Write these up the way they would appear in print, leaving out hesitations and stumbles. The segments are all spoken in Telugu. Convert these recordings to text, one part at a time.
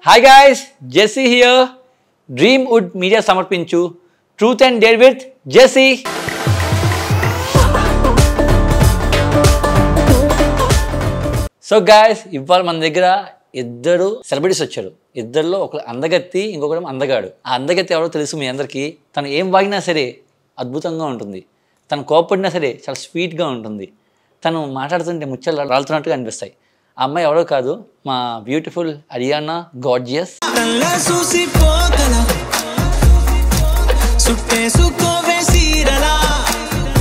Hi guys, Jesse here. Dreamwood Media సమర్పించు Truth and Dare with Jesse. So guys, ఇవాళ మన దగ్గర ఇద్దరు సెలబ్రిటీస్ వచ్చారు. ఇద్దరిలో ఒక అందగత్తి, ఇంకొకరు అందగాడు. ఆ అందగత్తి ఎవరో తెలుసు మీ అందరికీ. తను ఏం వాగినా సరే అద్భుతంగా ఉంటుంది. తను కోపడినా సరే చాలా స్వీట్గా ఉంటుంది. తను మాట్లాడుతుంటే ముచ్చలు రాలుతున్నట్టుగా అనిపిస్తాయి. ఆ అమ్మాయి ఎవరో కాదు, మా బ్యూటిఫుల్ అరియానా గార్జియస్.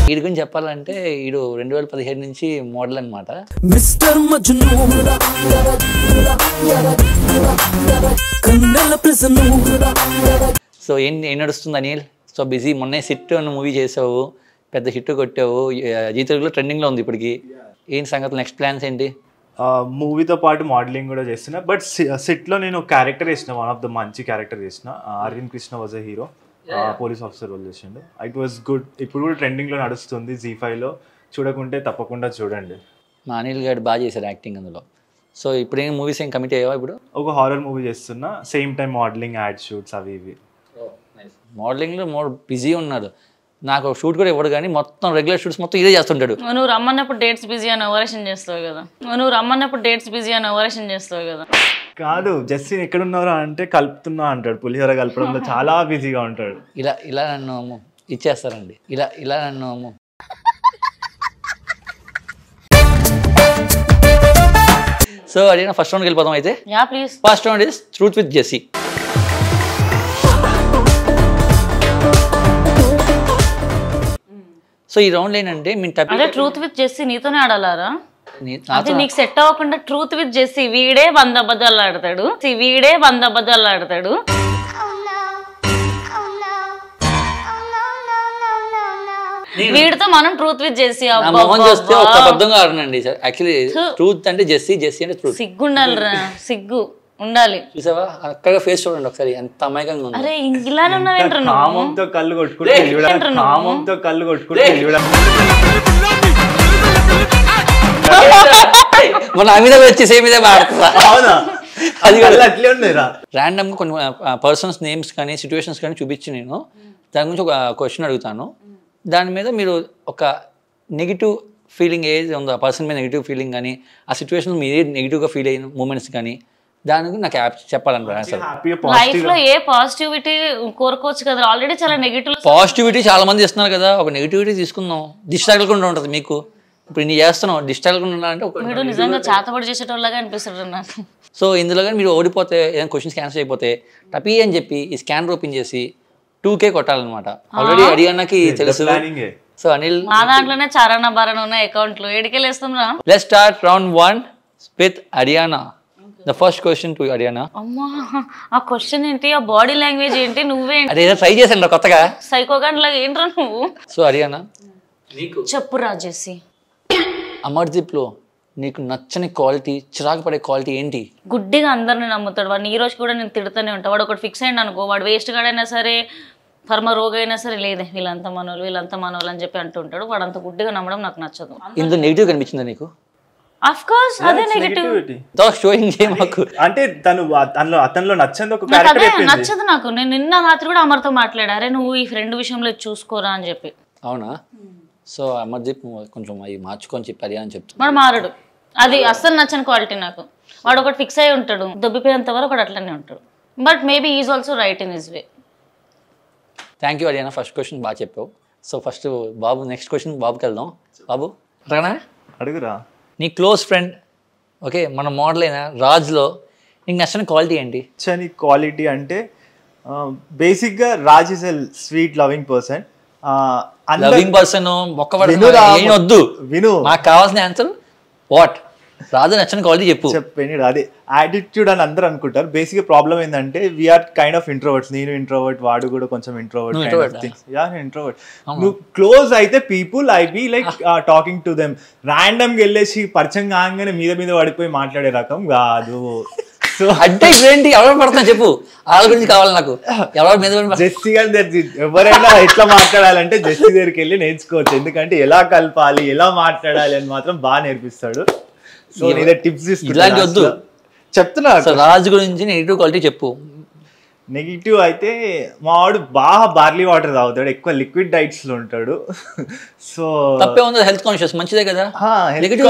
వీడి గురించి చెప్పాలంటే వీడు 2017 నుంచి మోడల్ అనమాట. సో ఏం నడుస్తుంది అనిల్? So busy. మొన్నే సిట్ అన్న మూవీ చేసావు, పెద్ద హిట్ కొట్టావు, జీ తెలుగులో ట్రెండింగ్లో ఉంది ఇప్పటికి. ఏంటి సంగతులు, నెక్స్ట్ ప్లాన్స్ ఏంటి? మూవీతో పాటు మోడలింగ్ కూడా చేస్తున్నా. బట్ సిట్లో నేను క్యారెక్టర్ చేసిన, వన్ ఆఫ్ ద మంచి క్యారెక్టర్ చేసిన. Aravind Krishna was a hero, police officer role చేసిండు. It was good. ఇప్పుడు కూడా ట్రెండింగ్లో నడుస్తుంది Z5లో. చూడకుంటే తప్పకుండా చూడండి. మా అనిల్ గారు బాగా చేశారు యాక్టింగ్ అందులో. సో ఇప్పుడు ఏం మూవీస్ ఏం కమిట్ అయ్యావా? ఇప్పుడు ఒక హారర్ మూవీ చేస్తున్నా, same time modelling, add shoots అవి ఇవి. మోడలింగ్లో మోర్ బిజీ ఉన్నారు. నాకు షూట్ కూడా ఇవ్వడు కానీ మొత్తం రెగ్యులర్ షూట్స్ మొత్తం ఇదే చేస్తుంటాడు. నువ్వు రమ్మన్నప్పుడు డేట్స్ బిజీ అని ఓవరేషన్ చేస్తావు కదా. కాదు, జస్టిన్ ఎక్కడున్నారా అంటే కలుపుతున్నా అంటాడు. పులిహోర కలపడంలో చాలా బిజీగా ఉంటాడు. ఇలా నన్ను ఇచ్చేస్తారండి. ఇలా నన్ను సో అడిగిన ఫస్ట్ రౌండ్కి వెళ్ళిపోతాం అయితే. First round is truth with Jessie. So ఈ రౌండ్ ఏంటంటే అంటే ట్రూత్ విత్ జెస్సీ నీతోనే ఆడాలారా? అది నీకు సెట్ అవ్వకుండా ట్రూత్ విత్ జెస్సీ వీడే 100 అబద్ధాలు ఆడతాడు. వీడితో మనం ట్రూత్ విత్ జెస్సీ అబద్ధంగా ఆడనండి. యాక్చువల్లీ ట్రూత్ అంటే జెస్సీ అంటే ట్రూత్. సిగ్గుండాలిరా, సిగ్గు ఉండాలి. చూసావా అక్కడ ఫేస్ చూడండి ఒకసారి, ఎంత అమాయకంగా ఉంది. అరే ఇలానే ఉన్నావేంట్రా నువ్వు? కామంతో కళ్ళు కొట్టుకుంటే మన మీద వచ్చి సేమ్ మీద మాడుతుందా? అది అట్లే ఉన్నాయిరా. ర్యాండమ్ గా కొన్ని పర్సన్స్ నేమ్స్ కానీ సిచ్యువేషన్స్ కానీ చూపించి నేను దాని గురించి ఒక క్వశ్చన్ అడుగుతాను. దాని మీద మీరు ఒక నెగిటివ్ ఫీలింగ్ ఏది ఉందో, ఆ పర్సన్ మీద నెగిటివ్ ఫీలింగ్ కానీ, ఆ సిచ్యువేషన్ మీరు ఏది నెగిటివ్గా ఫీల్ అయిన మూమెంట్స్ కానీ దానికి నాకు చెప్పాలనుకుంటున్నాను. లైఫ్ లో ఏ పాజిటివిటీ కోరుకోవచ్చు కదా, ఆల్రెడీ చాలా నెగిటివ్. పాజిటివిటీ చాలా మంది ఇస్తున్నారు కదా, ఒక నెగిటివిటీ తీసుకుందాం. దిష్టి తగలకుండా ఉంటుంది మీకు. ఇప్పుడు నేను చేస్తున్నావు, దిష్టి తగలకుండా అంటే మీరు నిజంగా చేతబడి చేసేటోళ్ళగా అనిపిస్తుంది నాకు. సో ఇందులో కానీ మీరు ఓడిపోతే, ఏదైనా క్వశ్చన్స్ క్యాన్సిల్ అయిపోతే టపీ అని చెప్పి ఈ స్కానర్ ఓపెన్ చేసి 2K కొట్టాలన్నమాట. ఆల్రెడీ అడిగాకి తెలుసు. సో అనిల్ మా దాంట్లోనే చారణ బారణ ఉన్న అకౌంట్లు ఏడికెళ్ళేస్తాం రా. Let's start round 1 with Ariana. The first question to Ariana. అమ్మా, ఆ క్వశ్చన్ ఏంటి, ఆ బాడీ లాంగ్వేజ్ ఏంటి, నువ్వేంటి? అదే ట్రై చేశాను కొత్తగా. సైకోగాన్లాగా ఏంట్రా నువ్వు? సో అరియానా చెప్పు రాజేసి. అమర్దీప్ లో నీకు నచ్చని క్వాలిటీ, చిరాకు పడే క్వాలిటీ ఏంటి? గుడ్డిగా అందరిని నమ్ముతాడు వాడు. ఈ రోజు కూడా నేను తిడుతూనే ఉంటాను. వాడు ఒకటి ఫిక్స్ అయ్యింది అనుకో, వాడు వేస్ట్ గాడైనా సరే, పరమ రోగ అయినా సరే, లేదే వీళ్ళంతా మనోళ్ళు అని చెప్పి అంటుంటాడు. వాడు అంత గుడ్డిగా నమ్మడం నాకు నచ్చదు. ఇందులో నెగిటివ్ కనిపించిందా నీకు? ఆఫ్ కోర్స్ అదే నెగటివ్. అంటే అతనిలో నచ్చదు ఒక క్యారెక్టర్ నచ్చదు నాకు. నేను నిన్న రాత్రి కూడా అమర్తో మాట్లాడా, అరే నువ్వు ఈ ఫ్రెండ్ విషయంలో చూసుకోరా అని చెప్పి. అవునా? సో అమర్దీప్ కొంచెం అవి మార్చుకొని చెప్పాలి అని చెప్తాను. వాడు మారడు, అది అస్సలు నచ్చని క్వాలిటీ నాకు. వాడు ఒకటి ఫిక్స్ అయి ఉంటాడు, దొబ్బిపోయేంత వరకు ఒకటి అట్లనే ఉంటాడు. But maybe is also right in his way. Thank you అడియానా, ఫస్ట్ క్వశ్చన్ బాగా చెప్పావు. So first Babu, next question బాబుకి వెళ్దాం. బాబు అడుగురా. నీ క్లోజ్ ఫ్రెండ్, ఓకే, మన మోడల్ అయిన రాజ్లో నీకు నచ్చిన క్వాలిటీ ఏంటి? నచ్చని క్వాలిటీ అంటే బేసిక్గా Raj is a sweet loving person. వద్దు, విను, నాకు కావాల్సిన ఆన్సర్ వాట్? రాజు నచ్చిన క్వాలిటీ చెప్పండి. అదే యాటిట్యూడ్ అని అందరూ అనుకుంటారు. బేసిక్ ప్రాబ్లం ఏంటంటే వీఆర్ కైండ్ ఆఫ్ ఇంట్రోవర్ట్స్. నేను ఇంట్రోవర్ట్, వాడు కూడా కొంచెం ఇంట్రోవర్ట్. ఇంట్రోవర్ట్. నువ్వు క్లోజ్ అయితే people I be like talking to them. ర్యాండమ్గా వెళ్ళేసి పరిచయం కాగానే మీద పడిపోయి మాట్లాడే రకం కాదు. సో అంటే ఏంటి, ఎవరు పడుతున్నా చెప్పు, వాళ్ళ గురించి కావాలి నాకు. ఎవరి మీద జెస్సీ గారి ఎవరైనా ఎట్లా మాట్లాడాలంటే జెస్సీ దగ్గరికి వెళ్ళి నేర్చుకోవచ్చు. ఎందుకంటే ఎలా కలపాలి, ఎలా మాట్లాడాలి అని మాత్రం బాగా నేర్పిస్తాడు. సో నేను టిప్స్ ఇలాంటి వద్దు, చెప్తున్నా. సో రాజు గురించి నెగిటివ్ క్వాలిటీ చెప్పు. నెగిటివ్ అయితే మా వాడు బాగా బార్లీ వాటర్ తాగుతాడు, ఎక్కువ లిక్విడ్ డైట్స్ లో ఉంటాడు. సో తప్పే ఉంది, హెల్త్ కాన్షియస్ మంచిదే కదా. నెగిటివ్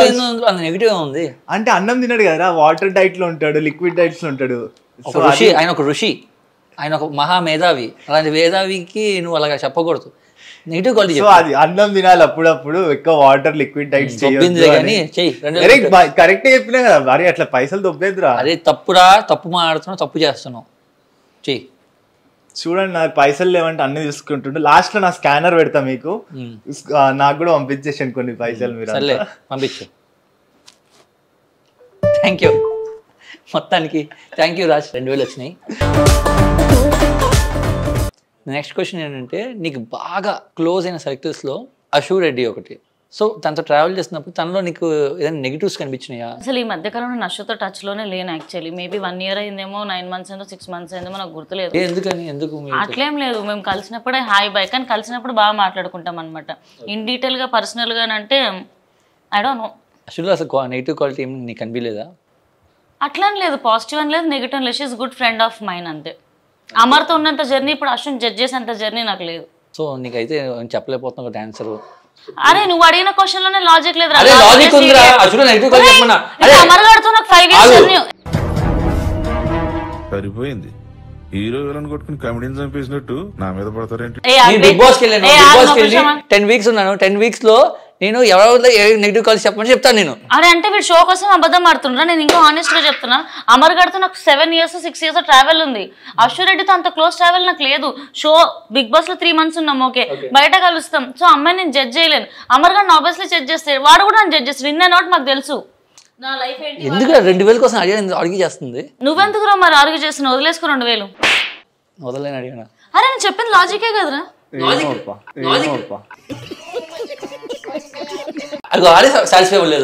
నెగిటివ్ ఉంది అంటే అన్నం తినడు కదా, వాటర్ డైట్ లో ఉంటాడు, లిక్విడ్ డైట్స్ లో ఉంటాడు. ఒక ఋషి, ఆయన ఒక ఋషి, ఆయన ఒక మహా మేధావి. అలాంటి మేధావికి నువ్వు అలాగా చెప్పకూడదు నెగిటివ్ క్వాలిటీ. సో అది అన్నం తినాలి అప్పుడప్పుడు, ఎక్కువ వాటర్ లిక్విడ్ డైట్స్ కరెక్ట్ చెప్పినా కదా. మరి అట్లా పైసలు దొబ్బేద్దురా. అరే తప్పురా, తప్పు మాట్లాడుతున్నావు, తప్పు చేస్తున్నావు, చెయ్యి. చూడండి నాకు పైసలు లేవంటే అన్ని తీసుకుంటుండే. లాస్ట్ లో నా స్కానర్ పెడతా మీకు, నాకు కూడా పంపించేసాను కొన్ని పైసలు. మీరు సర్లే పంపించు. థ్యాంక్ యూ, మొత్తానికి థ్యాంక్ యూ రాజ్. 2000 వచ్చినాయి. నెక్స్ట్ క్వశ్చన్ ఏంటంటే, నీకు బాగా క్లోజ్ అయిన సర్కిల్స్లో అశు రెడ్డి ఒకటి. సో తనతో ట్రావెల్ చేసినప్పుడు తనలో నీకు ఏదైనా నెగిటివ్స్ కనిపించినాయా? అసలు ఈ మధ్యకాలంలో నేను అశుతో టచ్ లోనే లేను యాక్చువల్లీ. మేబీ 1 year అయిందేమో, 9 months అయిందో, 6 months అయిందేమో, నాకు గుర్తులేదు. ఎందుకని? ఎందుకు అట్లేం లేదు, మేము కలిసినప్పుడే హాయ్ బాయ్, కానీ కలిసినప్పుడు బాగా మాట్లాడుకుంటాం అనమాట. ఇన్ డీటెయిల్ గా పర్సనల్ గా అంటే ఐ డోంట్ నో. అశులో అసలు నెగిటివ్ క్వాలిటీ ఏమి నీకు కనిపించలేదా? అట్లా అని లేదు, పాజిటివ్ అని లేదు, నెగిటివ్ అని లేదు. She is good friend of mine అంతే. అమర్తో ఉన్నంత జర్నీ ఇప్పుడు అశ్విన్ జడ్జ్ చేసేంత జర్నీ నాకు లేదు. సో నీకైతే చెప్పలేకపోతున్నా ఒక ఆన్సర్. అరే నువ్వు అడిగిన క్వశ్చన్ లోనే లాజిక్ లేదు. అమర్ గారితో నాకు 5 years జర్నీ. సరిపోయింది, హీరో విలన్ కొట్టుకుని కమెడీని చంపేసినట్టు నా మీద పడతారేంటి? బిగ్ బాస్ కి 10 weeks ఉన్నాను. 10 weeks లో నేను ఎవరో నెగిటివ్ కాల్స్ చెప్పమని చెప్తాను నేను. అరే అంటే వీడు షో కోసం అబద్ధం ఆడుతున్నా. నేను ఇంకా ఆనెస్ట్ గా చెప్తున్నా, అమర్ గారితో నాకు 7 years 6 years ట్రావెల్ ఉంది. అశ్వ రెడ్డితో అంత క్లోజ్ ట్రావెల్ నాకు లేదు. షో బిగ్ బాస్ లో 3 months ఉన్నాం, ఓకే బయట కలుస్తాం. సో అమ్మాయి నేను జడ్జ్ చేయలేను. అమర్ గారిని ఆబ్వియస్లీ జడ్జ్ చేస్తాడు, వాడు కూడా నన్ను జడ్జ్ చేస్తాడు. ఇన్ అండ్ అవుట్ మాకు తెలుసు. నా లైఫ్ ఏంటి ఎందుకు 2000 కోసం అడిగి చేస్తుంది? నువ్వెందుకు రా మరి ఆర్గ్యూ చేస్తున్నావు? వదిలేసుకో 2000. వదలని అడిగినా. అరే నేను చెప్పింది లాజికే కదరా.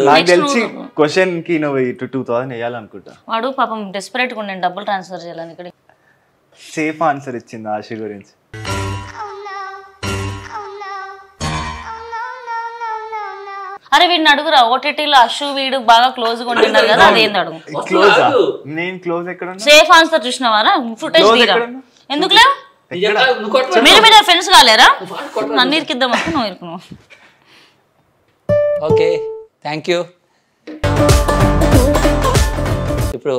నాకు తెలిసి క్వశ్చన్ కి నువ్వు 2000 వేయాలనుకుంటా. వాడు పాపం డెస్పరేట్ గా ఉండే డబ్బులు ట్రాన్స్ఫర్ చేయాలని. ఇక్కడ సేఫ్ ఆన్సర్ ఇచ్చింది ఆశ గురించి. అరే వీడిని అడుగురా, ఓటీటీలో అశు వీడు బాగా క్లోజ్ గా ఉంటున్నారు కదా, అదేంది అడుగు. నేను క్లోజ్ ఎక్కడ? Safe answer చూసినావారా? ఫుటేజ్ తీరా. ఎందుకు లేవు? మీరు ఫ్రెండ్స్ కాలేరా? నన్ను ఇరికిద్దాం అంటే నువ్వు ఇరుకున్నావు. Okay thank you. ఇప్పుడు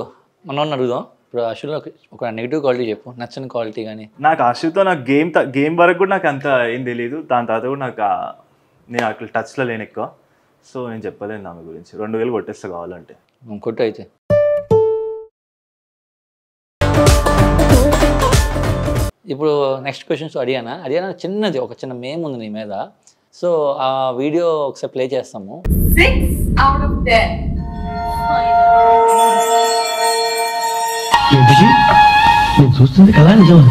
మనం అడుగుదాం. ఇప్పుడు అశులో ఒక నెగిటివ్ క్వాలిటీ చెప్పు, నచ్చని క్వాలిటీ. కానీ నాకు అశుతో నాకు గేమ్ వరకు కూడా నాకు అంత ఏం తెలియదు. దాని తర్వాత కూడా నాకు నేను అక్కడ టచ్లో లేను ఎక్కువ. సో నేను చెప్పలేను ఆమె గురించి. 2000 కొట్టేస్తా కావాలంటే. కొట్టు అయితే. ఇప్పుడు నెక్స్ట్ క్వశ్చన్స్ అడిగానా చిన్నది, ఒక చిన్న మేమ్ ఉంది నీ మీద. సో ఆ వీడియో ఒకసారి ప్లే చేస్తాము. 6 out of 10. నేను చూస్తుంది కదా నిజం.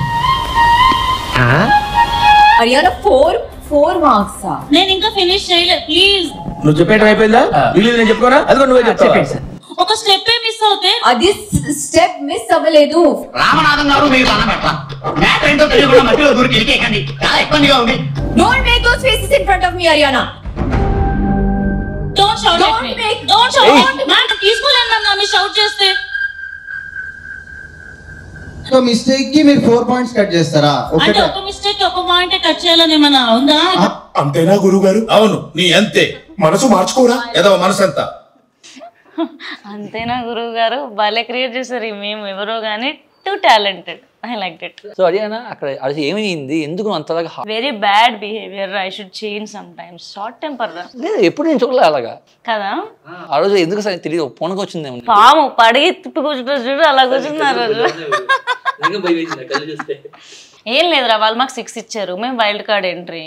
Ariana 4 marks. నేను ఇంకా ఫినిష్ చేయలేదు, ప్లీజ్. నువ్వు చెప్పేయడం అయిపోయిందా? వీళ్ళు నేను చెప్పుకోరా? అదిగో నువ్వే చెప్పేసి ఒక స్టెప్ మిస్ అవుతే అది స్టెప్ మిస్ అవ్వలేదు. రామనాథం గారు మీరు దండం పెట్టా. మ్యాటర్ ఏంటో తెలియకుండా మధ్యలో దూరికి ఇరికేకండి, చాలా ఇబ్బందిగా ఉంది. Don't make those faces in front of me, Ariana. Don't shout at me. Don't shout at me. నేను తీసుకోలేను నన్ను షౌట్ చేస్తే. సో మిస్టేక్ కి మీరు 4 points కట్ చేస్తారా? అంటే ఒక మిస్టేక్ ఒక పాయింట్ కట్ చేయాలని ఏమన్నా ఉందా? అంతేనా గురువు గారు? అవును, నీ అంతే. మనసు మార్చుకోరా ఏదో మనసు అంతా. అంతేనా గురువు గారు? భలే క్రియేట్ చేశారు మేము. ఎవరో కానీ two talented. I like it. So అడిగానా అక్కడ అది ఏమైంది, ఎందుకు అంతలాగా? Very bad behaviour. I should change some times. Short temper రా. లేదు ఎప్పుడు నేను చూడలే అలాగా కదా. ఆ రోజు ఎందుకు తెలియదు, పొనకు వచ్చిందేమో. పాము పడిగి తిప్పి కూర్చుంటారు చూడు, అలా కూర్చున్నారు. ఏం లేదురా, వాళ్ళు మాకు 6 ఇచ్చారు, మేము వైల్డ్ కార్డ్ ఎంట్రీ.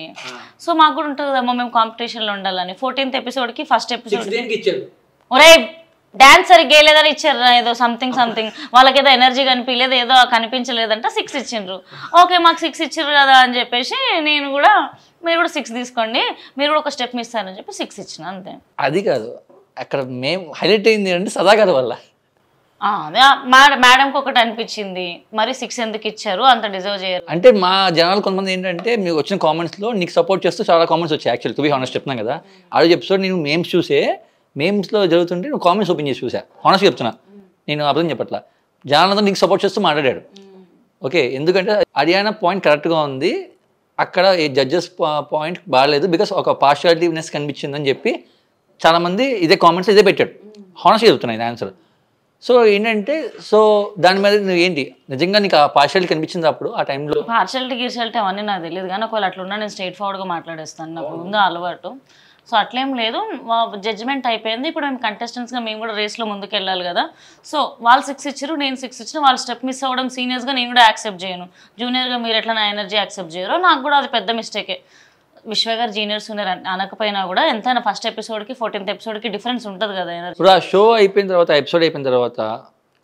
సో మాకు కూడా ఉంటుంది కదమ్మా, మేము కాంపిటీషన్లో ఉండాలని. 14th episodeకి ఫస్ట్ ఎపిసోడ్ ఒరే డాన్స్ సరిగ్గా వేయలేదని ఇచ్చారు. ఏదో సంథింగ్ వాళ్ళకి ఏదో ఎనర్జీ కనిపించలేదు, ఏదో కనిపించలేదంట 6 ఇచ్చిండ్రు. ఓకే మాకు 6 ఇచ్చారు కదా అని చెప్పేసి నేను కూడా, మీరు కూడా 6 తీసుకోండి, మీరు కూడా ఒక స్టెప్ మిస్ అయ్యారని చెప్పి 6 ఇచ్చిన అంతే. అది కాదు, అక్కడ మేము హైలైట్ అయింది అంటే సదాగారు వల్ల. అదే మేడంకి ఒకటి అనిపించింది, మరి 6 ఎందుకు ఇచ్చారు, అంత డిజర్వ్ చేయరు అంటే. మా జనాలు కొంతమంది ఏంటంటే మీకు వచ్చిన కామెంట్స్లో నీకు సపోర్ట్ చేస్తూ చాలా కామెంట్స్ వచ్చాయి. యాక్చువల్ టు బి హానెస్ట్ చెప్తున్నాను కదా, ఆ రోజు ఎపిసోడ్ నేను మేమ్స్ చూసే, మేమ్స్లో జరుగుతుంటే నువ్వు కామెంట్స్ ఓపెన్ చేసి చూసా. హానెస్ట్ చెప్తున్నా, నేను అర్థం చెప్పట్లా, జనాలందరూ నీకు సపోర్ట్ చేస్తూ మాట్లాడాడు. ఓకే, ఎందుకంటే హరియానా పాయింట్ కరెక్ట్గా ఉంది, అక్కడ ఈ జడ్జెస్ పాయింట్ బాగాలేదు బికాస్ ఒక పార్షియాలిటీనెస్ కనిపించిందని చెప్పి చాలామంది ఇదే కామెంట్స్ ఇదే పెట్టాడు. హానెస్ట్గా చెప్తున్నాయి ఇది ఆన్సర్. సో ఏంటంటే సో దాని మీద నువ్వు ఏంటి నిజంగా నీకు ఆ పార్షియాలిటీ కనిపించింది అప్పుడు ఆ టైంలో? పార్షియాలిటీ గిర్షియాలిటీ అవన్నీ నాకు తెలియదు, కానీ ఒకవేళ అట్లున్నా నేను స్ట్రైట్ ఫార్వర్డ్గా మాట్లాడేస్తాను, నాకు ముందు అలవాటు. సో అట్లేం లేదు, జడ్జిమెంట్ అయిపోయింది. ఇప్పుడు మేము కంటెస్టెంట్స్గా మేము కూడా రేస్లో ముందుకు వెళ్ళాలి కదా. సో వాళ్ళు 6 ఇచ్చారు, నేను 6 ఇచ్చిన, వాళ్ళు స్టెప్ మిస్ అవ్వడం సీనియర్స్గా నేను కూడా యాక్సెప్ట్ చేయను. జూనియర్గా మీరు ఎట్లా నా ఎనర్జీ యాక్సెప్ట్ చేయరో నాకు కూడా అది పెద్ద మిస్టేకే. విశ్వ గారు జూనియర్ అనకపోయినా కూడా ఎంతైనా ఫస్ట్ ఎపిసోడ్కి 14th ఎపిసోడ్కి డిఫరెన్స్ ఉంటుంది కదా. ఇప్పుడు ఆ షో అయిపోయిన తర్వాత ఎపిసోడ్ అయిపోయిన తర్వాత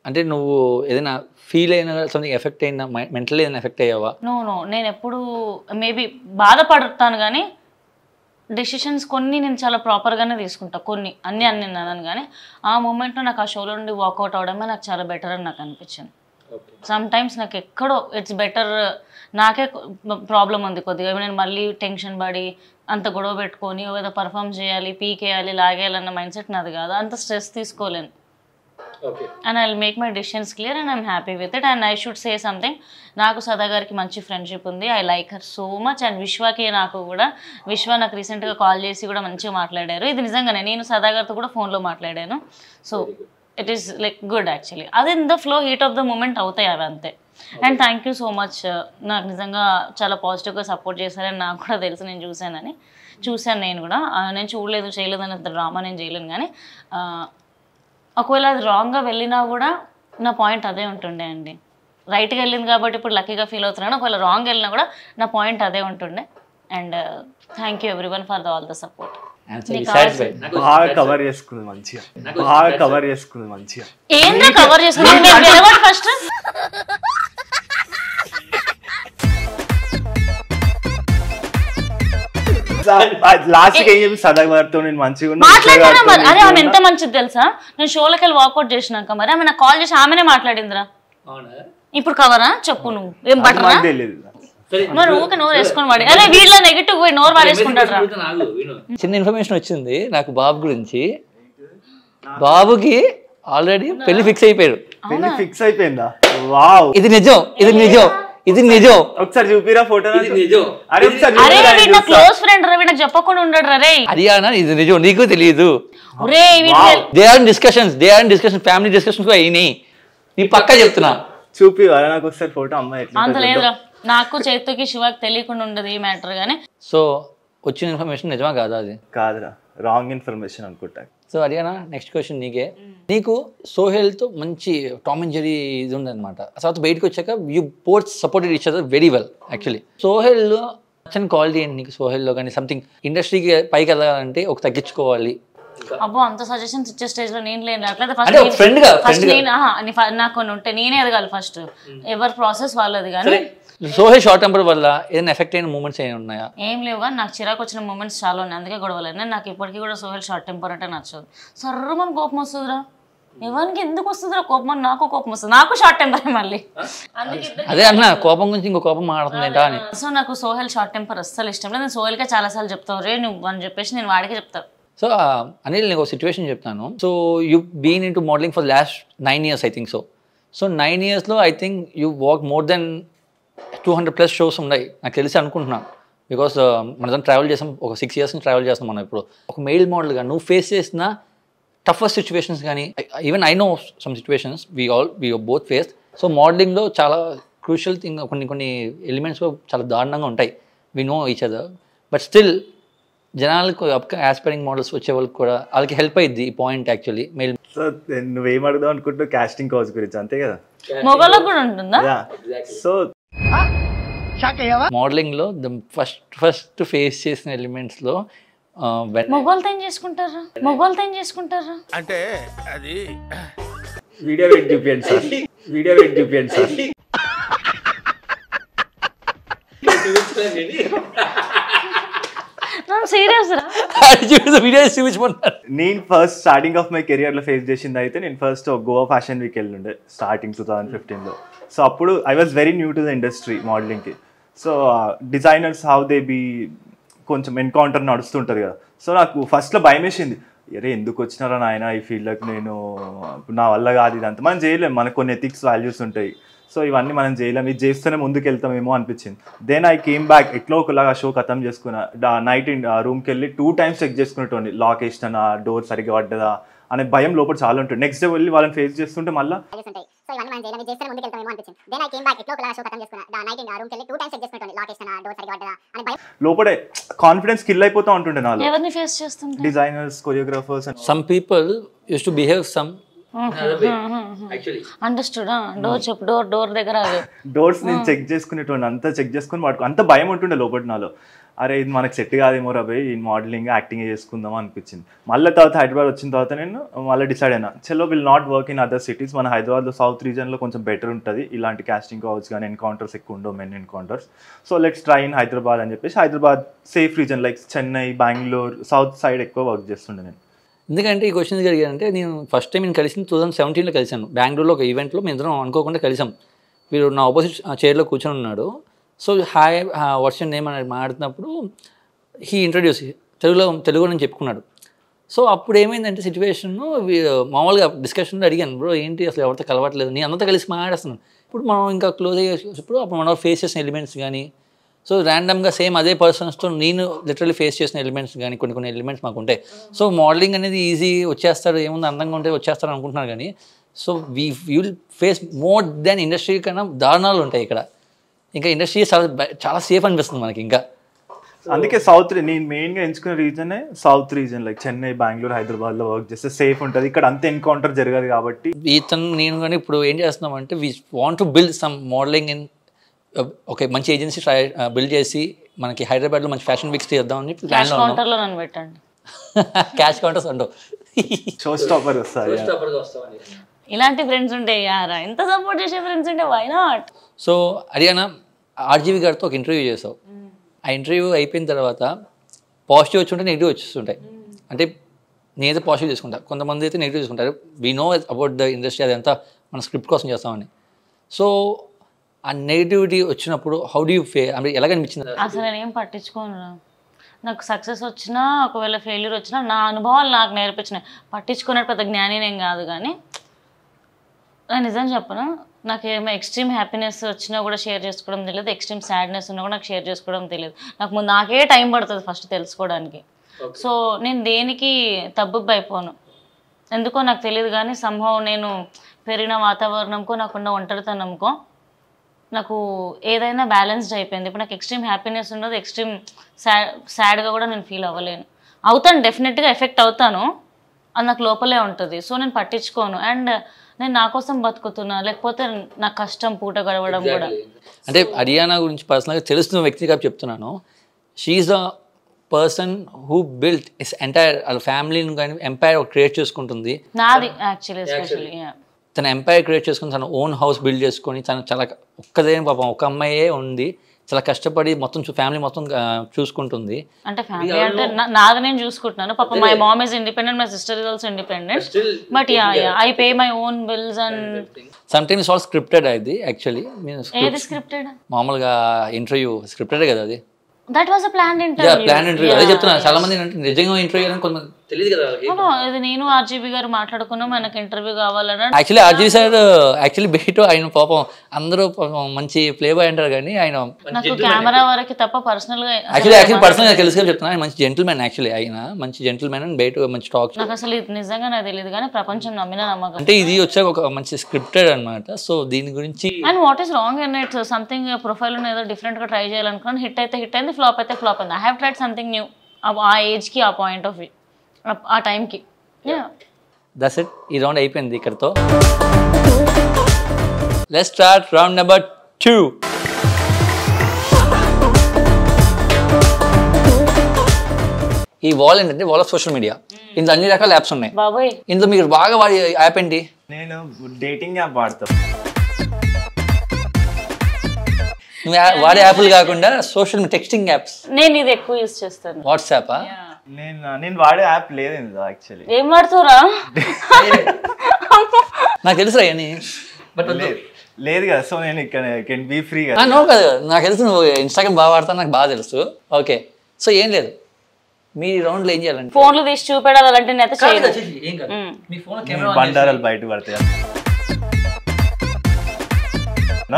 అంటే నువ్వు ఏదైనా ఫీల్ అయినా సంథింగ్ ఎఫెక్ట్ అయినా మెంటల్ ఏదైనా ఎఫెక్ట్ అయ్యావా? నో నేను ఎప్పుడు మేబీ బాధపడతాను, కానీ డెసిషన్స్ కొన్ని నేను చాలా ప్రాపర్గానే తీసుకుంటా, కొన్ని అన్నీ అన్నాను. కానీ ఆ మూమెంట్లో నాకు ఆ షోలో నుండి వాకౌట్ అవడమే నాకు చాలా బెటర్ అని నాకు అనిపించింది. సమ్ టైమ్స్ నాకు ఎక్కడో ఇట్స్ బెటర్, నాకే ప్రాబ్లం ఉంది కొద్దిగా, నేను మళ్ళీ టెన్షన్ పడి అంత గొడవ పెట్టుకొని ఏదో పర్ఫామ్ చేయాలి, పీకేయాలి, లాగేయాలన్న మైండ్ సెట్ నాది కాదు, అంత స్ట్రెస్ తీసుకోలేను. And I will make my decisions clear and I'm happy with it. And I should say something, నాకు సదా గారికి మంచి ఫ్రెండ్షిప్ ఉంది, I like her so much. And విశ్వకి నాకు కూడా, విశ్వ నాకు రీసెంట్గా కాల్ చేసి కూడా మంచిగా మాట్లాడారు. ఇది నిజంగానే నేను సదా గారితో కూడా ఫోన్లో మాట్లాడాను. So it is like good actually. అది in the flow heat of the moment అవుతాయి అవి అంతే. And thank you so much, నాకు నిజంగా చాలా పాజిటివ్గా సపోర్ట్ చేశారని నాకు కూడా తెలుసు, నేను చూశాను నేను కూడా. నేను చేయలేదు అనే డ్రామా నేను చేయలేను, కానీ ఒకవేళ అది రాంగ్గా వెళ్ళినా కూడా నా పాయింట్ అదే ఉంటుండే అండి. రైట్గా వెళ్ళింది కాబట్టి ఇప్పుడు లక్కీగా ఫీల్ అవుతున్నాను, ఒకవేళ రాంగ్ వెళ్ళినా కూడా నా పాయింట్ అదే ఉంటుండే. And thank you everyone for all the support. బాగా కవర్ చేసుకుంది మంచిగా, ఏంటో కవర్ చేసుకుంది ఫస్ట్. లాస్ట్ ఏం చెప్పి సదాగారితో నేను మంచిగా మాట్లాడినా. అరే ఆమె ఎంత మంచిది తెలుసా, నేను షోలోకి వెళ్ళి వాకౌట్ చేసినాక మరి ఆమె నాకు కాల్ చేసి ఆమెనే మాట్లాడిందిరా. ఇప్పుడు కవరా చెప్పు, నువ్వు ఏం బట్టరా మరి ఊకే నోరు వేసుకొని వాడి. అరే వీళ్ళ నెగిటివ్ పోయి నోరు వాడేసుకుంటాడు. చిన్న ఇన్ఫర్మేషన్ వచ్చింది నాకు బాబు గురించి. బాబుకి ఆల్రెడీ పెళ్లి ఫిక్స్ అయిపోయారు. పెళ్లి ఫిక్స్ అయిపోయిందా? వావ్, ఇది నిజం. ఒకసారి చూపిరా ఫోటో. క్లోజ్ ఫ్రెండ్ రా, వీళ్ళకి చెప్పకుండా ఉండడు రే. హరియానా ఇది నిజం, నీకు తెలియదు. They are discussions family discussions అయినాయి, నీ పక్కా చెప్తున్నా. చూపి నాకు ఒకసారి ఫోటో. అమ్మాయి అంత లేదురా, నాకు చేతుకి శివకి తెలియకుండా ఉండదు ఈ మ్యాటర్. గానీ సో వచ్చిన ఇన్ఫర్మేషన్ నిజమా కాదా? అది కాదురా, రాంగ్ ఇన్ఫర్మేషన్ అనుకుంటా. సో హరియానా నెక్స్ట్ క్వశ్చన్ నీకే. నీకు సోహెల్తో మంచి టామ్ అండ్ జెర్రీ ఇది ఉందన్నమాట. తర్వాత బయటకు వచ్చాక you both supported each other very well actually. సోహెల్లో నచ్చని క్వాలిటీ ఏంటి నీకు సోహెల్లో? కానీ సంథింగ్ ఇండస్ట్రీకి పైకి వెళ్ళాలంటే ఒక తగ్గించుకోవాలి. అబ్బో అంత సజెషన్స్ ఇచ్చే స్టేజ్ లో నేను లేను. అట్లయితే ఫస్ట్ నాకు కొన్ని ఉంటే నేనే ఎదగాలి ఫస్ట్, ఎవరి ప్రాసెస్ వాళ్ళది. కానీ సోహెల్ షార్ట్ టెంపర్ వల్ల ఏదైనా ఎఫెక్ట్ అయిన మూమెంట్స్ ఏమైనా ఉన్నాయా? ఏం లేవు, కానీ నాకు చిరాకు వచ్చిన మూమెంట్స్ చాలా ఉన్నాయి, అందుకే గొడవలేదు. నాకు ఇప్పటికీ కూడా సోహెల్ షార్ట్ టెంపర్ అంటే నచ్చదు. సర్రమని కోపం వస్తుందిరా, ఎవరికి ఎందుకు వస్తుందిరా కోపం? నాకు కోపం వస్తుంది, నాకు షార్ట్ టెంపర్ మళ్ళీ. అదే అన్న కోపం గురించి ఇంకో కోపం మాట్లాడుతుంది అని. సో నాకు సోహెల్ షార్ట్ టెంపర్ అస్సలు ఇష్టం లేదు. నేను సోహెల్కే చాలాసార్లు చెప్తాను రే నువ్వు అని చెప్పేసి, నేను వాడికే చెప్తాను. సో అనిల్ నీకు ఒక సిచ్యువేషన్ చెప్తాను. So you been into modelling for last 9 years I think. So 9 yearsలో I think you walk more than 200+ shows ఉన్నాయి నాకు తెలిసి అనుకుంటున్నాను. బికాస్ మనం ట్రావెల్ చేసాం, ఒక 6 years నుంచి ట్రావెల్ చేస్తాం మనం. ఇప్పుడు ఒక మెయిల్ మోడల్గా నువ్వు ఫేస్ చేసిన టఫెస్ట్ సిచ్యువేషన్స్ కానీ, even I know some situations we both face. So మోడలింగ్లో చాలా క్రూషియల్ థింగ్, కొన్ని ఎలిమెంట్స్ చాలా దారుణంగా ఉంటాయి. We know each other, but still జనాలకు ఆస్పైరింగ్ మోడల్స్ వచ్చే వాళ్ళకి కూడా వాళ్ళకి హెల్ప్ అయ్యింది ఈ పాయింట్ యాక్చువల్లీ. మెయిల్ సో నువ్వేం అడుగుదాం అనుకుంటున్నావు? కాస్టింగ్ కౌచ్ గురించి అంతే కదా? మొగలకు కూడా ఉంటుందా? సో మోడలింగ్లో ఫస్ట్ ఫేస్ చేసిన ఎలిమెంట్స్లో మొగోళ్ళతో ఏం చేసుకుంటారా అంటే అది వీడియో పెట్టి చూపించండి సార్. నేను first starting of my career లో ఫేస్ చేసింది అయితే, నేను ఫస్ట్ గోవా ఫ్యాషన్ వీక్ వెళ్ళుండే స్టార్టింగ్ 2015లో. సో అప్పుడు I was very new to the industry మోడలింగ్కి. So designers how they be కొంచెం ఎన్కౌంటర్ నడుస్తుంటుంది కదా. సో నాకు ఫస్ట్లో భయం వేసింది, అరే ఎందుకు వచ్చినారా నాయన ఈ ఫీల్డ్లోకి, నేను నా వల్ల కాదు ఇదంతా. మనం చేయలేము, మనకు కొన్ని ఎథిక్స్ వాల్యూస్ ఉంటాయి. సో ఇవన్నీ మనం చేయలేము, ఇది చేస్తూనే ముందుకు వెళ్తామేమో అనిపించింది. దెన్ ఐ కేమ్ బ్యాక్, ఎట్లా ఒకలాగా షో ఖతం చేసుకున్నా. నైట్ రూమ్కి వెళ్ళి 2 times చెక్ చేసుకునేటోండి, లాక్ వేసినా, డోర్ సరిగ్గా పడ్డదా అనే భయం లోపల చాలా ఉంటుంది. నెక్స్ట్ డే వెళ్ళి వాళ్ళని ఫేస్ చేస్తుంటే మళ్ళీ లోపడే కాన్ఫిడెన్స్ కిల్ అయిపోతూ ఉంటుండే నాలో. ఎవరిని ఫేస్ చేస్తుంటే designers, choreographers. Some people use to behave some understood. Door చెప్పు, డోర్ దగ్గర డోర్స్ నేను చెక్ చేసుకునేటోండి, అంతా చెక్ చేసుకుని వాడుకో, అంత భయం ఉంటుండే లోపల నాలో. అరే ఇది మనకు సెట్ కాదేమో రాబోయ్, ఈ మోడలింగ్ యాక్టింగ్ చేసుకుందాం అనిపించింది. మళ్ళీ తర్వాత హైదరాబాద్ వచ్చిన తర్వాత నేను మళ్ళీ డిసైడ్ అయినా, చలో will not work in other cities. మన హైదరాబాద్లో సౌత్ రీజన్లో కొంచెం బెటర్ ఉంటుంది, ఇలాంటి కాస్టింగ్ కావచ్చు కానీ ఎన్కౌంటర్స్ ఎక్కువ ఉండవు, men encounters. So let's try in Hyderabad అని చెప్పేసి Hyderabad safe reason like Chennai, Bengaluru, south side ఎక్కువ వర్క్ చేస్తుండే నేను. ఎందుకంటే ఈ క్వశ్చన్ జరిగాయంటే, నేను ఫస్ట్ టైం నేను కలిసింది 2017లో కలిసాను బెంగళూరులో ఒక ఈవెంట్లో. మేము ఇద్దరం అనుకోకుండా కలిసాం. వీడు నా ఆపోజిట్ చైర్లో కూర్చొని ఉన్నాడు. So hi what's your name అని మాట్లాడుతున్నప్పుడు హీ ఇంట్రడ్యూస్ తెలుగు అని చెప్పుకున్నాడు. సో అప్పుడు ఏమైందంటే సిచ్యువేషన్, మామూలుగా డిస్కషన్లో అడిగాను, బ్రో ఏంటి అసలు ఎవరితో కలవట్లేదు, నేను అంతా కలిసి మాట్లాడుతున్నాను. ఇప్పుడు మనం ఇంకా క్లోజ్ అయ్యేటప్పుడు అప్పుడు మనం ఫేస్ చేసిన ఎలిమెంట్స్ కానీ, సో ర్యాండమ్గా సేమ్ అదే పర్సన్స్తో నేను లిటరల్లీ ఫేస్ చేసిన ఎలిమెంట్స్ కానీ కొన్ని ఎలిమెంట్స్ మాకు ఉంటాయి. సో మోడలింగ్ అనేది ఈజీ, వచ్చేస్తారు, ఏముంది అందంగా ఉంటే వచ్చేస్తారు అనుకుంటున్నారు కానీ, so we will face more than industry కన్నా దారుణాలు ఉంటాయి ఇక్కడ. ఇంకా ఇండస్ట్రీ చాలా సేఫ్ అనిపిస్తుంది మనకి. ఇంకా అందుకే సౌత్ నేను మెయిన్గా ఎంచుకునే రీజనే south region, like Chennai, Bengaluru, హైదరాబాద్లో వర్క్ చేస్తే సేఫ్ ఉంటుంది. ఇక్కడ అంత ఎన్కౌంటర్ జరగదు కాబట్టి. ఇతను నేను కానీ ఇప్పుడు ఏం చేస్తున్నామంటే, we want to build some modelling in okay మంచి ఏజెన్సీ బిల్డ్ చేసి మనకి హైదరాబాద్లో మంచి ఫ్యాషన్ వీక్స్ చేద్దామని ప్లాన్లో ఉన్నాం. పెట్టండి క్యాష్ కౌంటర్స్ అంటావు, షో స్టాపర్ వస్తాయి. ఇలాంటి ఫ్రెండ్స్ ఉంటే యారా, ఎంత సపోర్ట్ చేసే ఫ్రెండ్స్ ఉంటే why not. So Ariana RGV గారితో ఒక ఇంటర్వ్యూ చేసావు. ఆ ఇంటర్వ్యూ అయిపోయిన తర్వాత పాజిటివ్ వచ్చి ఉంటే నెగిటివ్ వచ్చేస్తుంటాయి. అంటే నేనైతే పాజిటివ్ చేసుకుంటా, కొంతమంది అయితే నెగిటివ్ చేసుకుంటారు. We know about the industry, అదంతా మన స్క్రిప్ట్ కోసం చేస్తామని. సో ఆ నెగిటివిటీ వచ్చినప్పుడు హౌ డూ యూ అంటే ఎలాగనిపించింది? అసలు నేనేం పట్టించుకోను. నాకు సక్సెస్ వచ్చినా ఒకవేళ ఫెయిల్యూర్ వచ్చినా నా అనుభవాలు నాకు నేర్పించినాయి. పట్టించుకునే పెద్ద జ్ఞాని నేను కాదు, కానీ నేను నిజం చెప్పను, నాకు ఏమో ఎక్స్ట్రీమ్ హ్యాపీనెస్ వచ్చినా కూడా షేర్ చేసుకోవడం తెలియదు, ఎక్స్ట్రీమ్ సాడ్నెస్ ఉన్నా కూడా నాకు షేర్ చేసుకోవడం తెలియదు. నాకు ముందు నాకే టైం పడుతుంది ఫస్ట్ తెలుసుకోవడానికి. సో నేను దేనికి తబ్బుబ్బు అయిపోను, ఎందుకో నాకు తెలియదు. కానీ సంభవం నేను పెరిగిన వాతావరణంకో నాకున్న ఒంటరితనంకో నాకు ఏదైనా బ్యాలెన్స్డ్ అయిపోయింది. ఇప్పుడు నాకు ఎక్స్ట్రీమ్ హ్యాపీనెస్ ఉండదు, ఎక్స్ట్రీమ్ సాడ్గా కూడా నేను ఫీల్ అవ్వలేను. అవుతాను, డెఫినెట్గా ఎఫెక్ట్ అవుతాను, అది నాకు లోపలే ఉంటుంది. సో నేను పట్టించుకోను. అండ్ నేను నా కోసం బతుకుతున్నా, లేకపోతే నా కష్టం పూట గడవడం కూడా. అంటే హరియానా గురించి పర్సనల్గా తెలుస్తున్న వ్యక్తిగా చెప్తున్నాను. She is the person who built his entire వాళ్ళ ఫ్యామిలీని కానీ ఎంపైర్ క్రియేట్ చేసుకుంటుంది. నాది యాక్చువల్లీ ఎస్పెషల్లీ తన ఎంపైర్ క్రియేట్ చేసుకుని తన ఓన్ హౌస్ బిల్డ్ చేసుకొని తను చాలా ఒక్కదే పాపం ఒక అమ్మాయే ఉంది, చాలా కష్టపడి మొత్తం ఫ్యామిలీ మొత్తం చూసుకుంటుంది. అంటే ఫ్యామిలీ అంటే నాది నేను చూసుకుంటున్నాను. పాప my mom is independent, my sister is also independent, but I pay my own bills. And some times all scripted అది యాక్చువల్లీ. ఏది స్క్రిప్టెడ్? మామూలుగా ఇంటర్వ్యూ స్క్రిప్టెడే కదా అది. That was a planned interview. Plan interview అదే చెప్తున్నా. చాలా మంది నిజంగా ఇంటర్వ్యూ అని కొంతమంది తెలియదు కదా. ఇది నేను ఆర్జీబీ గారు మాట్లాడుకున్నాం, మనకు ఇంటర్వ్యూ కావాలని. యాక్చువల్లీ ఆర్జీబీ సార్ యాక్చువల్లీ బయట ఆయన పాపం అందరూ మంచి ప్లే బాయ్ అంటారు కానీ ఆయన నాకు కెమెరా వరకు తప్ప పర్సనల్ గా యాక్చువల్లీ పర్సనల్ గా తెలుసుకొని చెప్తున్నా, ఆయన మంచి జెంటిల్మెన్. యాక్చువల్లీ ఆయన మంచి జెంటిల్మెన్ అని బయట మంచి టాక్. నాకు అసలు ఇది నిజంగా నాకు తెలియదు, కానీ ప్రపంచం నమ్మిన నమ్మకం. అంటే ఇది వచ్చాక ఒక మంచి స్క్రిప్టెడ్ అనమాట. సో దీని గురించి and what is wrong in it? Something profile ఏదో డిఫరెంట్ గా ట్రై చేయాలనుకున్నాను, హిట్ అయితే హిట్ అయింది, ఫ్లాప్ అయితే ఫ్లాప్ అయింది. I have tried something new ఆ ఏజ్ కి, ఆ పాయింట్ ఆఫ్ వ్యూ, ఆ టైంకి. That's it. ఈ రౌండ్ అయిపోయింది ఇక్కడతో. Let's start round number 2. ఈ వాల్ ఏంటంటే వాల్ ఆఫ్ సోషల్ మీడియా. ఇందులో అన్ని రకాల యాప్స్ ఉన్నాయి. బాబాయ్ ఇందులో మీరు బాగా వాడే యాప్ ఏంటి? నేను డేటింగ్ యాప్ వాడతాను. నువ్వు వాడే యాప్లు కాకుండా సోషల్ టెక్స్టింగ్ యాప్స్. నేను ఇది ఎక్కువ యూజ్ చేస్తాను. వాట్సాప్? నేను వాడే యాప్ లేదు యాక్చువల్లీ. ఏం వాడుతురా? నాకు తెలుసు అని లేదు కదా. సో నేను ఇక్కడ కెన్ బీ ఫ్రీ కదా. నో కదా, నాకు తెలుసు నువ్వు ఇన్స్టాగ్రామ్ బాగా వాడతాను, నాకు బాగా తెలుసు. ఓకే, సో ఏం లేదు, మీ రౌండ్లో ఏం చేయాలంటే ఫోన్లు తీసి చూపెడాలి అలాంటి నేత చేయదు. ఏం కాదు, మీ ఫోన్ బండారాలు బయట పడతాయి.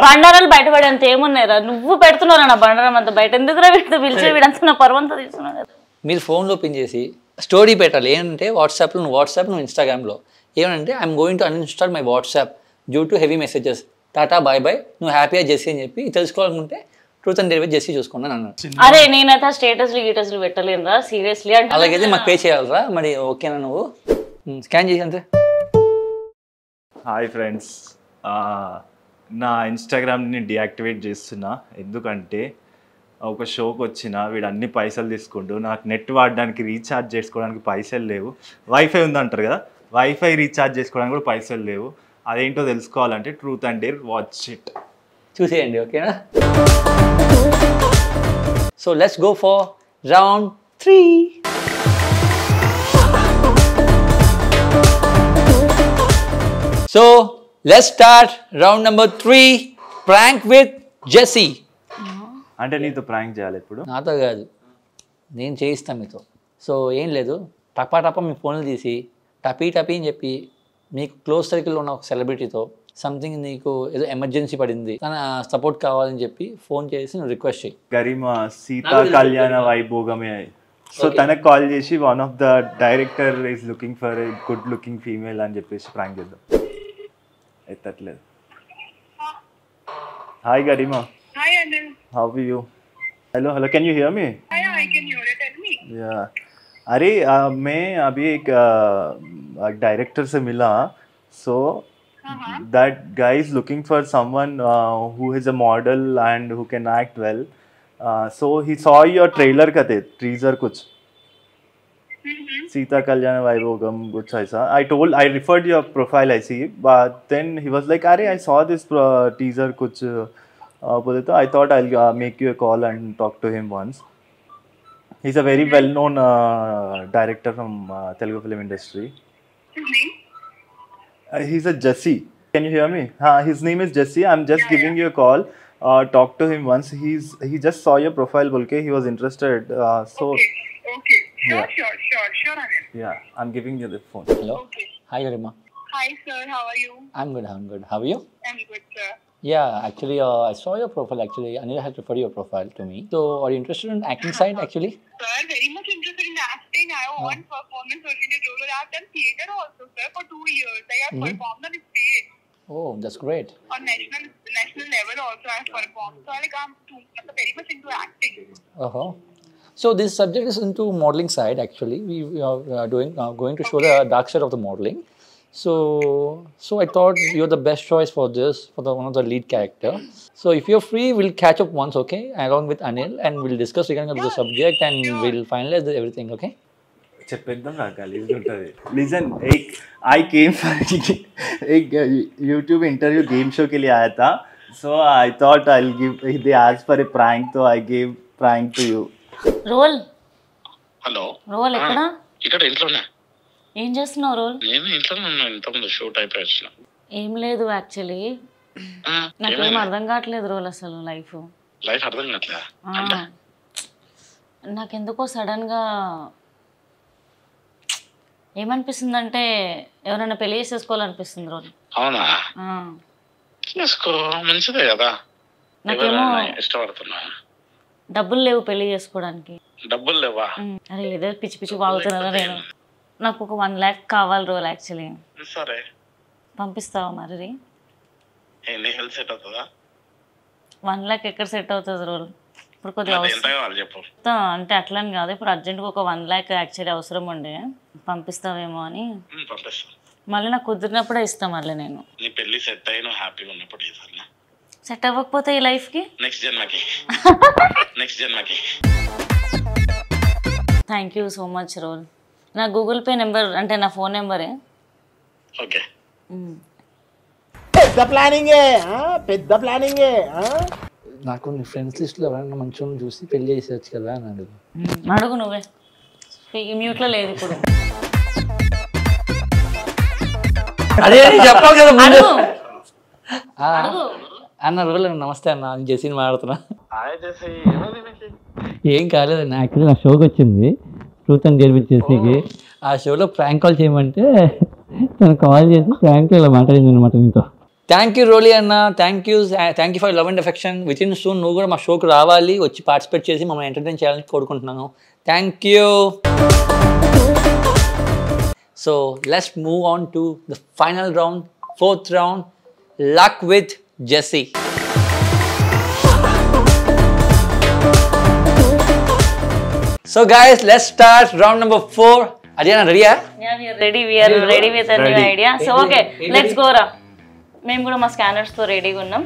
బండారాలు బయటపడేంత ఏమున్నాయిరా, నువ్వు పెడుతున్నావు నా బండారం అంతా బయట, ఎందుకురా వీటితో పిలిచే వీడంతా నా పర్వంతా తీసుకున్నావు కదా. మీరు ఫోన్లో ఓపెన్ చేసి స్టోరీ పెట్టాలి. ఏంటంటే వాట్సాప్లో నువ్వు ఇన్స్టాగ్రామ్లో ఏమంటే I'm going to uninstall my WhatsApp due to heavy messages, tata bye bye, నువ్వు హ్యాపీగా జెస్సీ అని చెప్పి తెలుసుకోవాలనుకుంటే truth and dare with Jessie చూసుకున్నాను అన్నాను. అరే నేనైతే స్టేటస్లు పెట్టలేనురా సీరియస్లీ అంటే. అలాగైతే మాకు పే చేయాలరా మరి, ఓకేనా? నువ్వు స్కాన్ చేసి అంతే. హాయ్ ఫ్రెండ్స్, నా ఇన్స్టాగ్రామ్ని డియాక్టివేట్ చేస్తున్నా. ఎందుకంటే ఒక షోకి వచ్చిన వీడు అన్ని పైసలు తీసుకుంటూ నాకు నెట్ వాడడానికి రీఛార్జ్ చేసుకోవడానికి పైసలు లేవు. వైఫై ఉందంటారు కదా, వైఫై రీఛార్జ్ చేసుకోవడానికి కూడా పైసలు లేవు. అదేంటో తెలుసుకోవాలంటే truth and dare watch it చూసేయండి, ఓకేనా? So let's go for round 3. So let's start round number 3, prank with Jessie. అంటే నీతో ప్రాంక్ చేయాలి ఇప్పుడు? నాతో కాదు, నేను చేయిస్తాను మీతో. సో ఏం లేదు, టపా మీ ఫోన్లు తీసి టపీ అని చెప్పి మీకు క్లోజ్ సర్కిల్లో ఉన్న ఒక సెలబ్రిటీతో సంథింగ్ నీకు ఏదో ఎమర్జెన్సీ పడింది, తన సపోర్ట్ కావాలని చెప్పి ఫోన్ చేసి నువ్వు రిక్వెస్ట్ చేయి. గరిమా సీతా కళ్యాణ వైభోగమే. సో తనకు కాల్ చేసి one of the director is looking for a good looking female అని చెప్పేసి ప్రాంక్ చేద్దాం. ఎత్తట్లేదు. Hi Garima. Hi Anil. How are you? Hello, can you hear me? Yeah, I can hear it. Tell me. Yeah. अरे मैं अभी एक डायरेक्टर से मिला. So that guy is looking for someone who is a model and who can act well. So he saw your trailer का teaser कुछ. Sita Kalyana Vaibhogam कुछ ऐसा. I referred your profile I see, but then he was like, अरे I saw this teaser कुछ. I thought I'll make you a call and talk to him once. He's a very well-known director from Telugu film industry. His name? He's a Jesse. Can you hear me? His name is Jesse. I'm just giving you a call. Talk to him once. He just saw your profile, Bulke. He was interested. So. Okay. Yeah. Sure, Anil. Yeah, I'm giving you the phone. Hello. Okay. Hi Garima. Hi sir, how are you? I'm good. How are you? I'm good, sir. Yeah, actually, I saw your profile. Actually, Anil has referred your profile to me. So, are you interested in acting side? Actually, Sir, very much interested in acting. I want performance-oriented role. I have done theatre also, sir, for 2 years. I have performed on the stage. oh, that's great. On national level also I have performed. So I'm very much into acting. So, this subject is into modeling side. Actually, we are going to show the dark side of the modeling. So I thought you're the best choice for this, for one of the lead character. So if you're free, we'll catch up once, okay, along with Anil, and we'll discuss regarding the subject, and we'll finalize everything, okay? చెప్పేద్దాం రా, గలీజ్గా ఉంటుంది. లిజన్, I came for एक YouTube interview game show के लिए आया था. So I thought I'll give. They asked for a prank, so I gave prank to you. Roll hello, ఎక్కడ? ఇక్కడ ఇంట్లోనే. ఏం చేస్తున్నావు రోల్? నేను ఇంట్లోనే ఉన్నాను. ఇంతకుముందు షూట్ అయిపోయి వచ్చిన. ఏం లేదు యాక్చువల్లీ, నాకేం అర్థం కావట్లేదు రోల్. అసలు లైఫ్ అర్థం కావట్లేదా? నాకెందుకో సడన్గా ఏమనిపిస్తుందంటే ఎవరైనా పెళ్లి చేసేసుకోవాలనిపిస్తుంది రోల్. అవునా? చేసుకో, మంచిదే కదా. నాకేమో ఇష్టపడుతున్నా. డబ్బులు లేవు పెళ్లి చేసుకోవడానికి. డబ్బులు లేవా? అరే ఏదో పిచ్చి బాగుతున్నారా నేను. నాకు ఒక 1 lakh కావాలి రోల్ యాక్చువల్లీ. సరే, పంపిస్తావా మరి? హెల్త్ సెట్ అవుతుందా? 1 lakh ఎక్కడ సెట్ అవుతుంది రోల్? ఇప్పుడు కొద్దిగా చెప్పు. అంటే అట్లని కాదు, ఇప్పుడు అర్జెంట్గా ఒక 1 lakh యాక్చువల్లీ అవసరం ఉండే, పంపిస్తావేమో అని. మళ్ళీ నాకు కుదిరినప్పుడే ఇస్తా. మళ్ళీ నేను నీ పెళ్లి సెట్ అయ్యి నువ్వు హ్యాపీగా ఉన్నప్పుడు ఇస్తాను. సెట్ అవ్వకపోతే ఈ లైఫ్కి నెక్స్ట్ జన్మకి. Thank you so much Roll. నా గూగుల్ పే నెంబర్ అంటే నా ఫోన్ నెంబరే. ఓకే. పెద్ద ప్లానింగే. నాకు నీ ఫ్రెండ్స్ లిస్ట్లో ఎవరైనా మంచిగా చూసి పెళ్లి చేసేవచ్చు కదా అని అడుగు. అడుగు నువ్వే, మ్యూట్లో లేదు ఇప్పుడు. అదే చెప్పాలి కదా ముందు. అడుగు. అన్న రోజు నమస్తే అన్న, నేను జెస్సీని మాట్లాడుతున్నా. ఏం కాలేదన్న, యాక్చువల్లీ నా షోకి వచ్చింది. ట్రూత్ అండ్ డేర్ విత్ జెస్సీకి. ఆ షోలో ప్రాంక్ కాల్ చేయమంటే తను కాల్ చేసి ప్రాంక్ ఇలా మాట్లాడింది అనమాట నీతో. థ్యాంక్ యూ రోలీ అన్న, thank you for love and affection. With in soon నువ్వు కూడా మా షోకి రావాలి, వచ్చి పార్టిసిపేట్ చేసి మమ్మల్ని ఎంటర్టైన్ చేయాలని కోరుకుంటున్నాను. Thank you. So let's move on to the final round, 4th round, luck with Jesse. So guys, let's start round number 4. Ariana, ready? Yeah, we are ready. We are ready with a new idea. So okay, let's go ra. మేము కూడా మా స్కానర్స్ తో రెడీగా ఉన్నాం.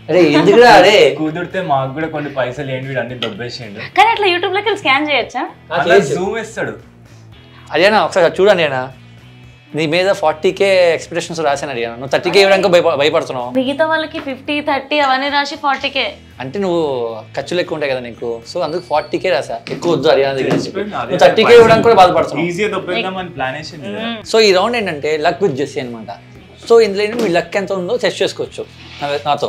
అరే ఎందుకురా అరే కుదిరితే మాకు కూడా కొన్ని పైసలు ఏంటి వీడు అన్ని దొబ్బేసిండు. కానీ అట్లా యూట్యూబ్ లోకి స్కాన్ చేయొచ్చా? అలా జూమ్ ఇస్తాడు. అరియానా ఒకసారి చూడండి అన్న, నీ మీద 40K ఎక్స్పెక్టేషన్స్ రాశాను అడిగాను, నువ్వు 30K ఇవ్వడానికి భయపడుతున్నావు. మిగతా వాళ్ళకి 50, 30 అవన్నీ రాసి 40K అంటే నువ్వు ఖర్చులు ఎక్కువ ఉంటాయి కదా నీకు, సో అందుకు 40K రాసా. ఎక్కువ వద్దు అరియానా దగ్గర నుంచి, నువ్వు 30K ఇవ్వడానికి కూడా బాధపడుతున్నావు. ఈజీగా దొబ్బేద్దామని ప్లాన్ వేసింది. సో ఈ రౌండ్ ఏంటంటే లక్ విత్ జెస్సీ అనమాట. సో ఇందులో మీ లక్ ఎంత ఉందో టెస్ట్ చేసుకోవచ్చు నాతో.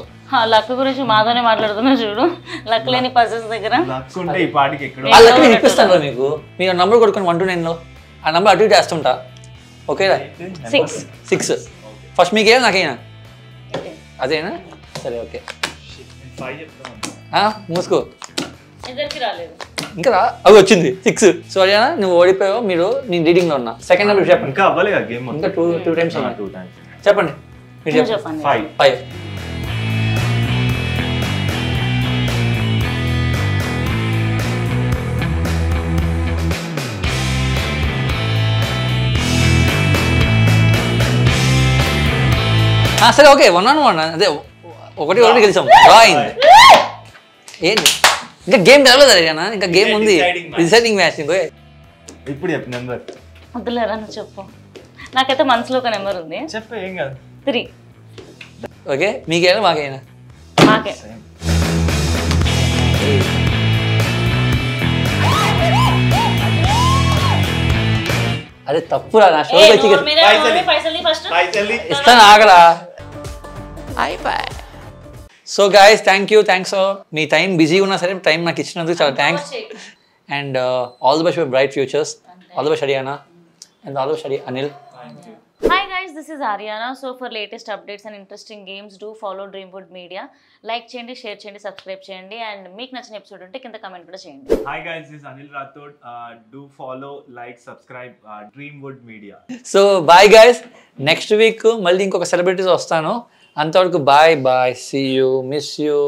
లక్ గురించి మాతోనే మాట్లాడుతున్నా చూడు, లక్ లేని పర్సన్స్ దగ్గర. లక్ ఉంటే ఈ పాటికి ఎక్కడ ఆ లక్ నేను ఇప్పిస్తాను మీకు. మీరు నంబర్ కొడుకుని 1 to 9లో ఆ నంబర్ అటు ఇటు వేస్తుంటా. ఓకేనా? 6 ఫస్ట్ మీకేం నాకైనా అదేనా? సరే ఓకే మూసుకో. ఇంకా అవి వచ్చింది 6. సో అదేనా నువ్వు ఓడిపోయావు, మీరు నేను రీడింగ్లో ఉన్నా. సెకండ్ నెంబర్ చెప్పండి. ఇంకా అవ్వలేదు గేమ్, ఇంకా 2 times చెప్పండి. మీరు చెప్పండి. 5. సరే ఓకే 1-on-1 అదే ఒకటి గెలిచాం. డ్రా అయింది. ఏంటి ఇంకా గేమ్ గెలవలేదు అడిగానా? ఇంకా గేమ్ ఉంది, డిసైడింగ్ మ్యాచ్. ఇప్పుడు చెప్పు నెంబర్. వద్దులేరా నువ్వు చెప్పు, నాకైతే మనసులో ఒక నెంబర్ ఉంది. చెప్పు, ఏం కాదు. 3. ఓకే మీకేనా మాకైనా? మాకే. అదే తప్పురా, నా షో ఇస్తాను ఆగరా. సో గైస్ థ్యాంక్స్ మీ టైం బిజీగా ఉన్నా సరే టైం నాకు ఇచ్చినందుకు చాలా thanks. And all the best for bright futures. All the best Ariana and all the best Anil. Hi guys, this is Ariana. So for latest updates and interesting games, do follow Dreamwood Media. Like చేయండి, షేర్ చేయండి, సబ్స్క్రైబ్ చేయండి, అండ్ మీకు నచ్చిన ఎపిసోడ్ ఉంటే కింద కమెంట్ కూడా చేయండి. Hi guys, this is Anil Rathod. Do follow, like, subscribe Dreamwood Media. So bye guys. Next week మళ్ళీ ఇంకొక సెలబ్రిటీస్ వస్తాను. అంతవరకు bye, see you, miss you.